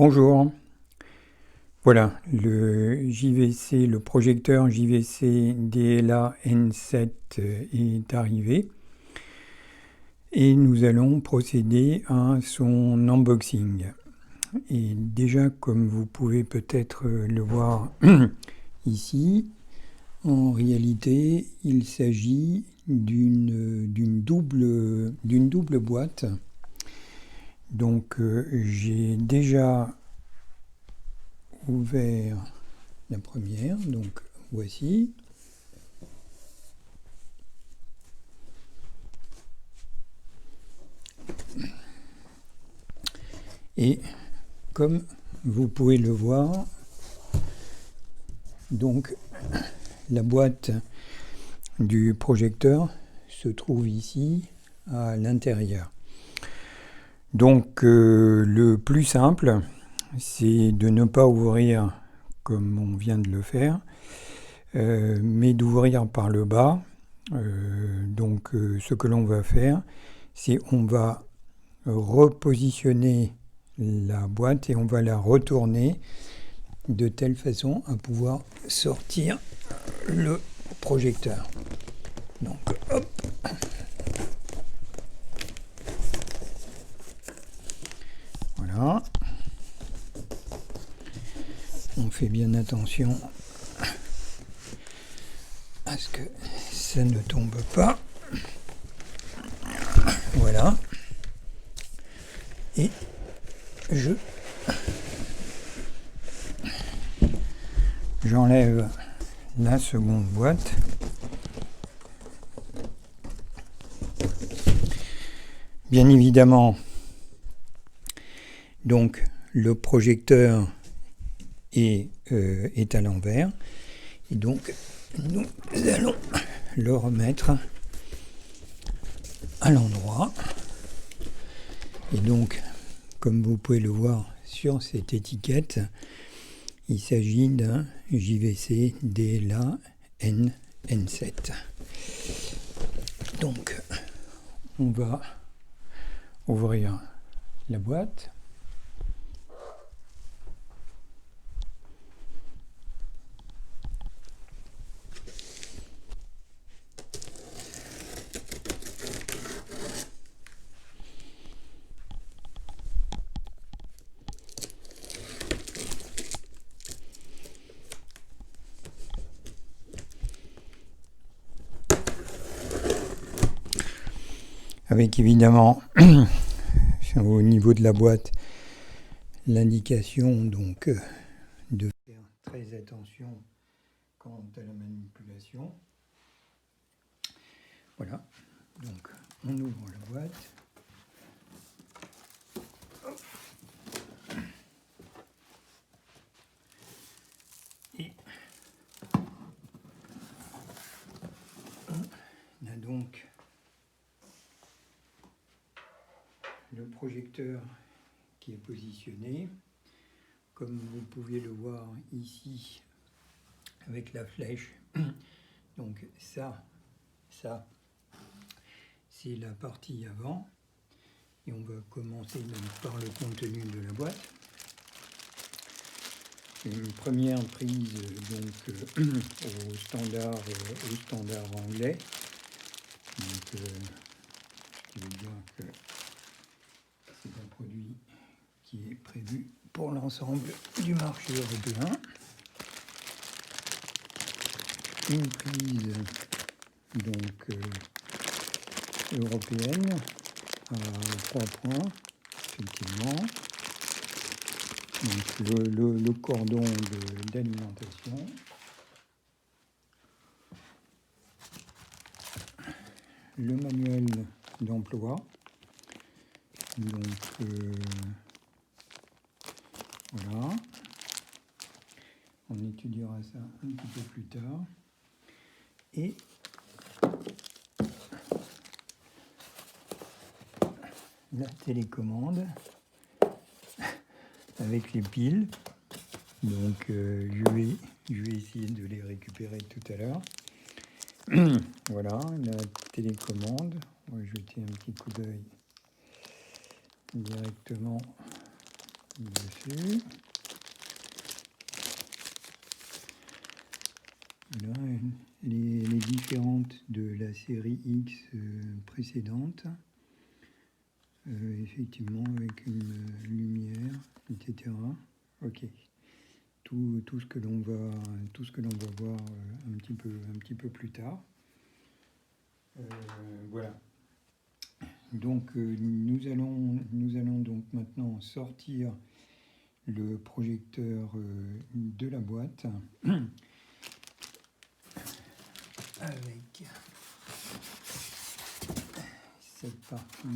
Bonjour, voilà le projecteur JVC DLA N7 est arrivé et nous allons procéder à son unboxing. Et déjà, comme vous pouvez peut-être le voir ici, en réalité il s'agit d'une double boîte. Donc j'ai déjà ouvert la première, donc voici. Et comme vous pouvez le voir, donc la boîte du projecteur se trouve ici à l'intérieur. Donc le plus simple, c'est de ne pas ouvrir comme on vient de le faire, mais d'ouvrir par le bas. Donc ce que l'on va faire, c'est on va repositionner la boîte et on va la retourner de telle façon à pouvoir sortir le projecteur. Donc hop. Voilà. On fait bien attention à ce que ça ne tombe pas. Voilà. Et j'enlève la seconde boîte. Bien évidemment, donc le projecteur est à l'envers. Et donc, nous allons le remettre à l'endroit. Et donc, comme vous pouvez le voir sur cette étiquette, il s'agit d'un JVC DLA N7. Donc, on va ouvrir la boîte. Avec évidemment au niveau de la boîte l'indication donc de faire très attention quant à la manipulation. Voilà, donc on ouvre la boîte. Et on a donc le projecteur qui est positionné, comme vous pouvez le voir ici avec la flèche. Donc ça c'est la partie avant, et on va commencer donc par le contenu de la boîte. Une première prise donc au standard anglais, donc ce qui veut dire que c'est un produit qui est prévu pour l'ensemble du marché européen. Une prise donc européenne à 3 points, effectivement. Donc le cordon d'alimentation. Le manuel d'emploi. Donc voilà. On étudiera ça un petit peu plus tard. Et la télécommande avec les piles. Donc je vais essayer de les récupérer tout à l'heure. Voilà la télécommande. On va jeter un petit coup d'œil directement dessus. Voilà, les différentes de la série X précédente. Effectivement, avec une lumière, etc. Ok. Tout ce que l'on va voir un petit peu plus tard. Voilà. Donc nous allons donc maintenant sortir le projecteur de la boîte avec cette partie,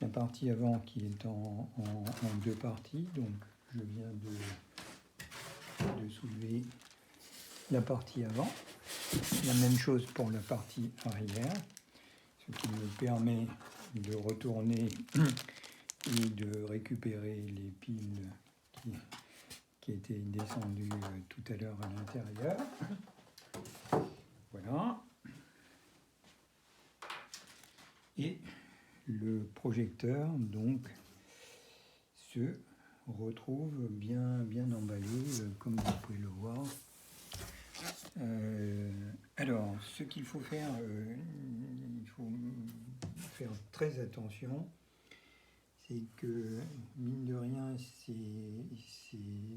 la partie avant qui est en deux parties. Donc je viens de soulever la partie avant. La même chose pour la partie arrière, ce qui me permet de retourner et de récupérer les piles qui étaient descendues tout à l'heure à l'intérieur. Voilà. Et le projecteur donc se retrouve bien emballé, comme vous pouvez le voir. Alors, ce qu'il faut faire, il faut faire très attention, c'est que, mine de rien,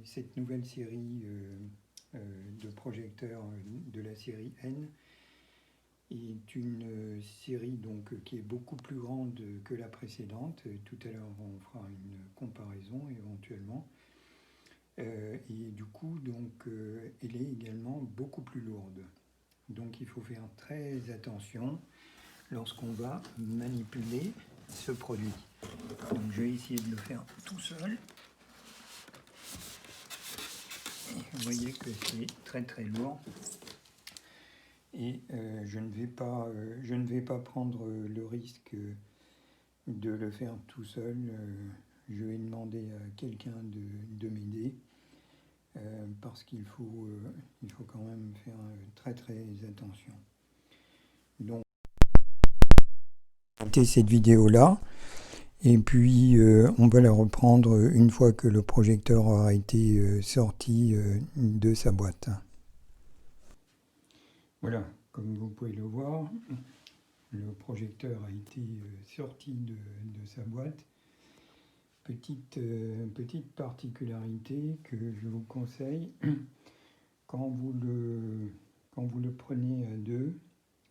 cette nouvelle série de projecteurs de la série N est une série donc, qui est beaucoup plus grande que la précédente. Tout à l'heure, on fera une comparaison éventuellement. Et du coup, donc, elle est également beaucoup plus lourde. Donc il faut faire très attention lorsqu'on va manipuler ce produit. Donc je vais essayer de le faire tout seul. Et vous voyez que c'est très lourd. Et je ne vais pas prendre le risque de le faire tout seul. Je vais demander à quelqu'un de m'aider. Parce qu'il faut quand même faire très attention. Donc, cette vidéo-là, et puis on va la reprendre une fois que le projecteur aura été sorti de sa boîte. Voilà, comme vous pouvez le voir, le projecteur a été sorti de sa boîte. Petite particularité que je vous conseille, quand vous le prenez à deux,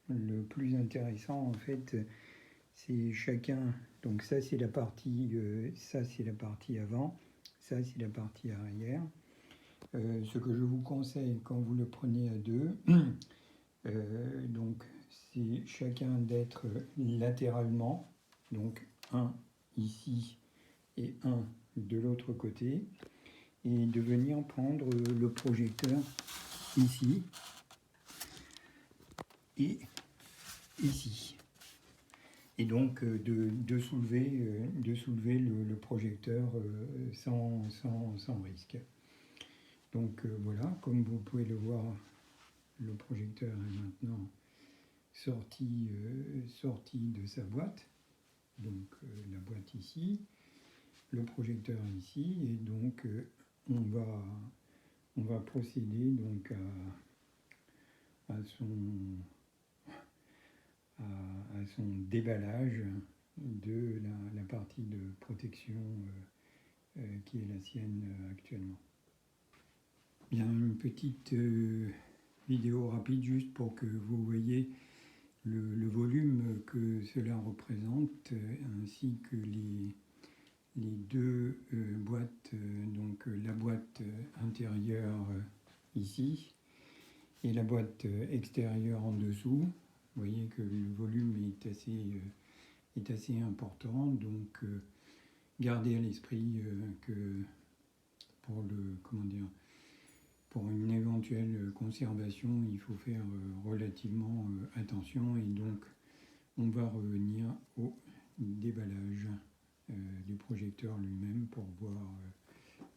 le plus intéressant en fait, c'est chacun. Donc ça c'est la partie avant, ça c'est la partie arrière. Ce que je vous conseille quand vous le prenez à deux, donc c'est chacun d'être latéralement, donc un ici et un de l'autre côté, et de venir prendre le projecteur ici et ici. Et donc de soulever le projecteur sans risque. Donc voilà, comme vous pouvez le voir, le projecteur est maintenant sorti de sa boîte. Donc la boîte ici, le projecteur ici, et donc on va procéder donc à son déballage de la partie de protection qui est la sienne actuellement. Bien, une petite vidéo rapide juste pour que vous voyez le volume que cela représente, ainsi que les deux boîtes, donc la boîte intérieure ici et la boîte extérieure en dessous. Vous voyez que le volume est assez important, donc gardez à l'esprit que pour une éventuelle conservation, il faut faire relativement attention, et donc on va revenir au déballage du projecteur lui-même pour voir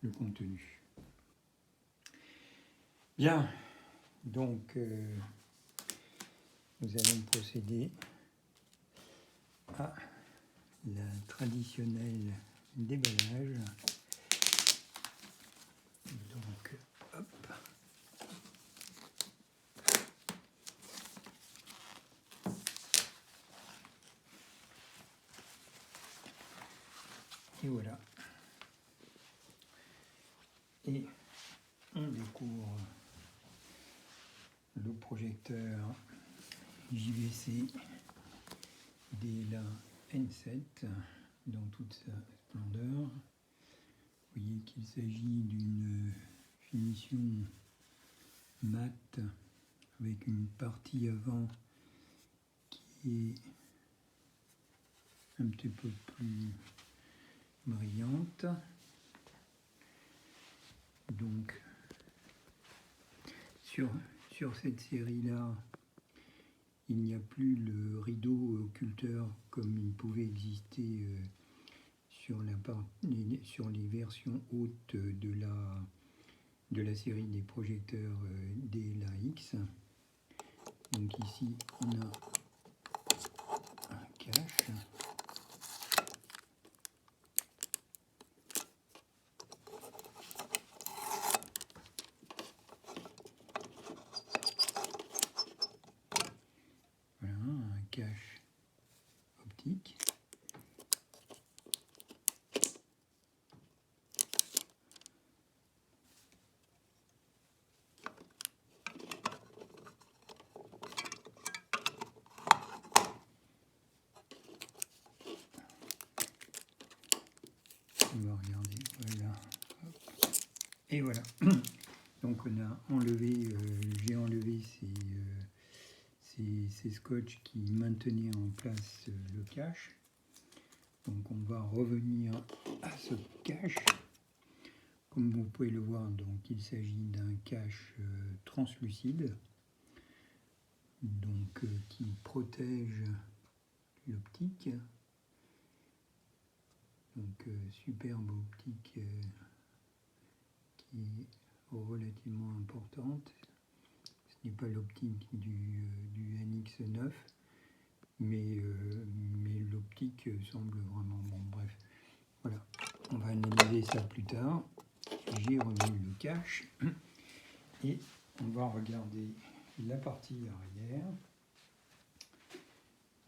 le contenu. Bien, donc nous allons procéder à la traditionnelle déballage. Donc, hop. Et voilà. Et on découvre le projecteur JVC DLA N7 dans toute sa splendeur. Vous voyez qu'il s'agit d'une finition mat avec une partie avant qui est un petit peu plus brillante. Donc sur cette série-là, il n'y a plus le rideau occulteur comme il pouvait exister sur les versions hautes de la série des projecteurs DLA-X. Donc ici on a un cache. Voilà, un cache optique. On va regarder, voilà. Hop. Et voilà. Donc on a enlevé, j'ai enlevé ces scotch qui maintenaient en place le cache. Donc on va revenir à ce cache. Comme vous pouvez le voir, donc il s'agit d'un cache translucide, donc qui protège l'optique. Donc superbe optique qui est relativement importante. Ce n'est pas l'optique du NX9, mais l'optique semble vraiment bon. Bref, voilà, on va analyser ça plus tard. J'ai remis le cache et on va regarder la partie arrière.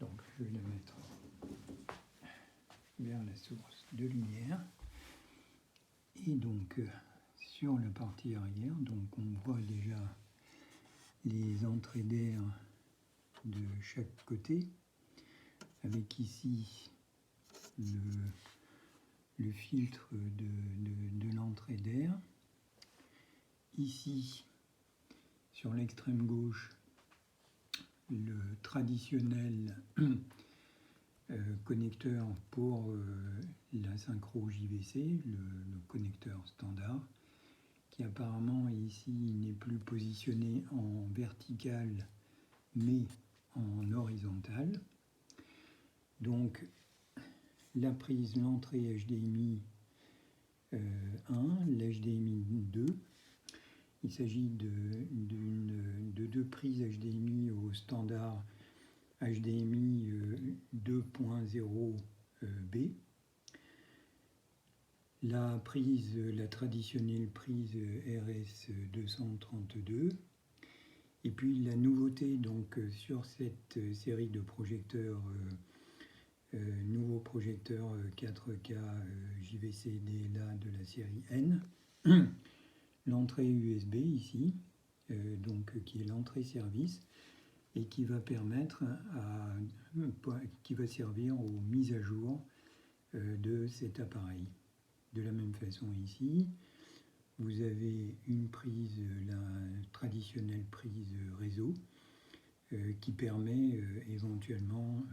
Donc je vais la mettre vers la source de lumière. Et donc sur la partie arrière, donc on voit déjà les entrées d'air de chaque côté, avec ici le filtre de l'entrée d'air. Ici, sur l'extrême gauche, le traditionnel connecteur pour la synchro JVC, le connecteur standard, qui apparemment ici n'est plus positionné en vertical mais en horizontal. Donc la prise, l'entrée HDMI 1, l'HDMI 2. Il s'agit de deux prises HDMI au standard HDMI 2.0 B. La traditionnelle prise RS232. Et puis la nouveauté donc sur cette série de projecteurs, nouveau projecteur 4K JVC DLA de la série N, l'entrée USB ici, donc qui est l'entrée service et qui va permettre qui va servir aux mises à jour de cet appareil. De la même façon ici, vous avez une prise, la traditionnelle prise réseau, qui permet éventuellement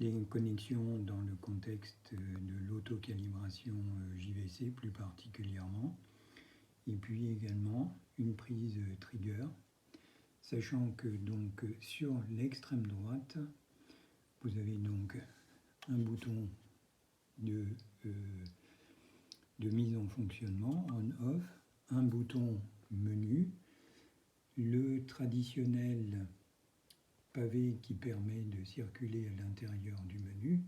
les connexions dans le contexte de l'autocalibration JVC plus particulièrement, et puis également une prise trigger, sachant que donc sur l'extrême droite, vous avez donc un bouton de mise en fonctionnement, on-off, un bouton menu, le traditionnel pavé qui permet de circuler à l'intérieur du menu,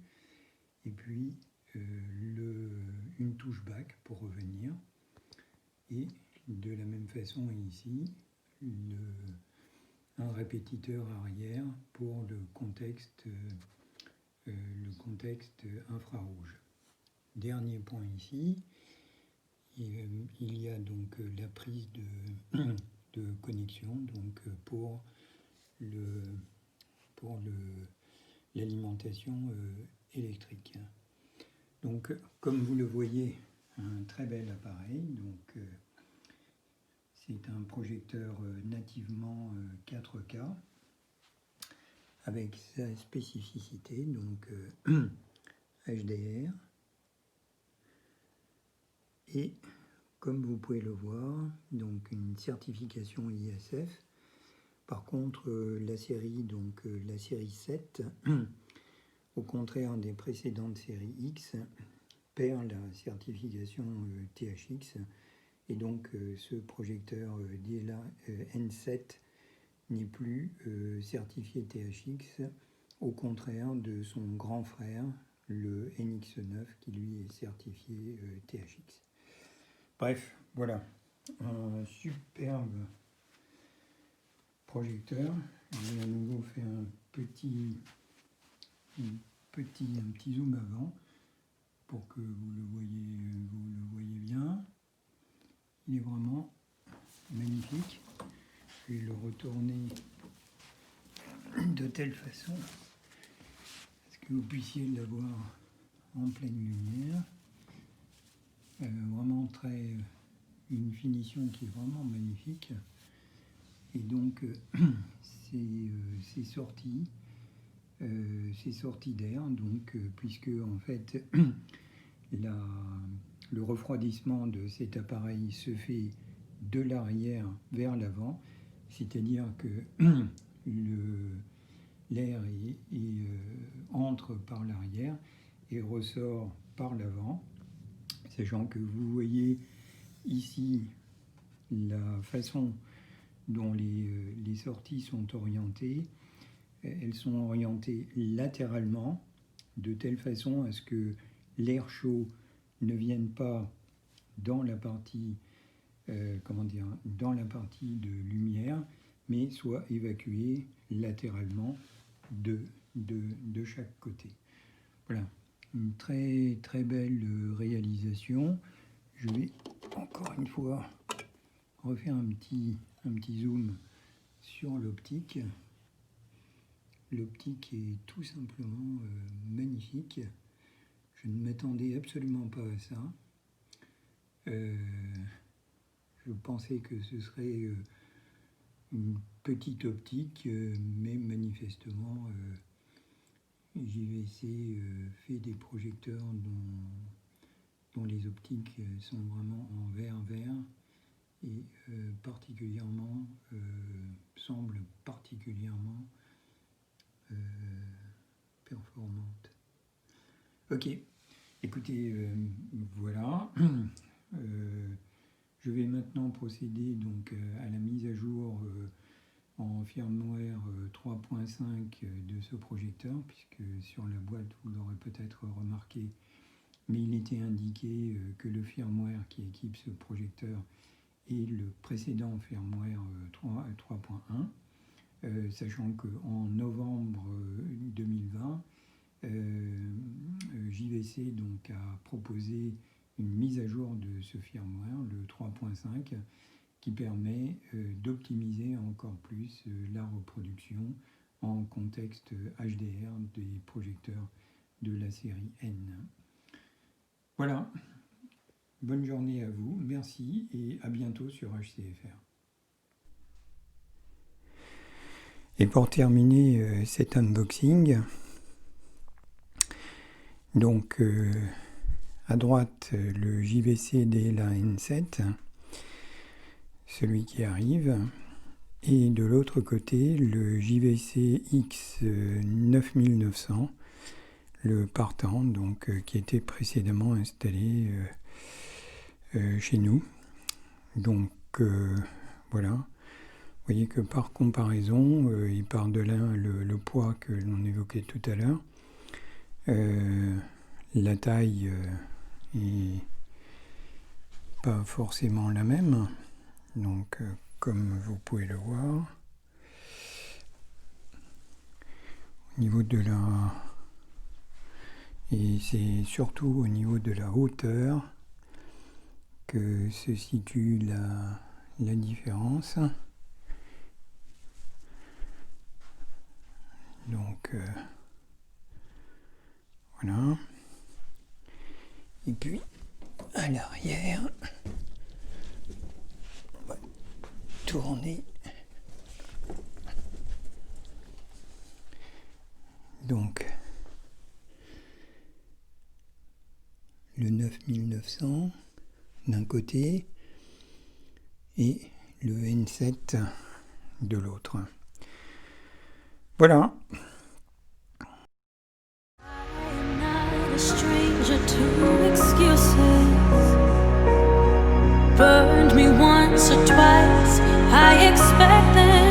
et puis une touche back pour revenir, Et de la même façon ici, un répétiteur arrière pour le contexte infrarouge. Dernier point ici, il y a donc la prise de connexion donc pour l'alimentation électrique. Donc, comme vous le voyez, un très bel appareil. Donc, c'est un projecteur nativement 4K avec sa spécificité, donc HDR. Et comme vous pouvez le voir, donc une certification ISF. Par contre, la série 7, au contraire des précédentes séries X, perd la certification THX. Et donc, ce projecteur DLA N7 n'est plus certifié THX, au contraire de son grand frère, le NX9, qui lui est certifié THX. Bref, voilà, un superbe projecteur. Je vais à nouveau faire un petit zoom avant pour que vous le voyez bien. Il est vraiment magnifique. Je vais le retourner de telle façon que vous puissiez l'avoir en pleine lumière. Vraiment une finition qui est vraiment magnifique. Et donc c'est sorti d'air, donc puisque en fait le refroidissement de cet appareil se fait de l'arrière vers l'avant, c'est-à-dire que l'air entre par l'arrière et ressort par l'avant, sachant que vous voyez ici la façon dont les sorties sont orientées. Elles sont orientées latéralement, de telle façon à ce que l'air chaud ne vienne pas dans la partie, dans la partie de lumière, mais soit évacué latéralement de chaque côté. Voilà, une très très belle réalisation. Je vais encore une fois refaire un petit zoom sur l'optique. L'optique est tout simplement magnifique. Je ne m'attendais absolument pas à ça. Je pensais que ce serait une petite optique, mais manifestement, JVC fait des projecteurs dont les optiques sont vraiment en vert et semblent particulièrement performantes. Ok, écoutez, voilà. Je vais maintenant procéder donc à la mise à jour en firmware 3.5 de ce projecteur, puisque sur la boîte, vous l'aurez peut-être remarqué, mais il était indiqué que le firmware qui équipe ce projecteur est le précédent firmware 3.1, sachant qu'en novembre 2020, JVC donc a proposé une mise à jour de ce firmware, le 3.5, qui permet d'optimiser encore plus la reproduction en contexte HDR des projecteurs de la série N. Voilà, bonne journée à vous, merci et à bientôt sur HCFR. Et pour terminer cet unboxing, donc à droite le JVC DLA N7, celui qui arrive, et de l'autre côté le JVC X9900, le partant, donc qui était précédemment installé chez nous. Donc voilà, vous voyez que par comparaison, et par-delà le poids que l'on évoquait tout à l'heure, la taille est pas forcément la même. Donc, comme vous pouvez le voir, au niveau de la... Et c'est surtout au niveau de la hauteur que se situe la différence. Donc, voilà. Et puis, à l'arrière, on va tourner. Donc, le 9900 d'un côté et le N7 de l'autre. Voilà. Stranger to excuses, burned me once or twice. I expect them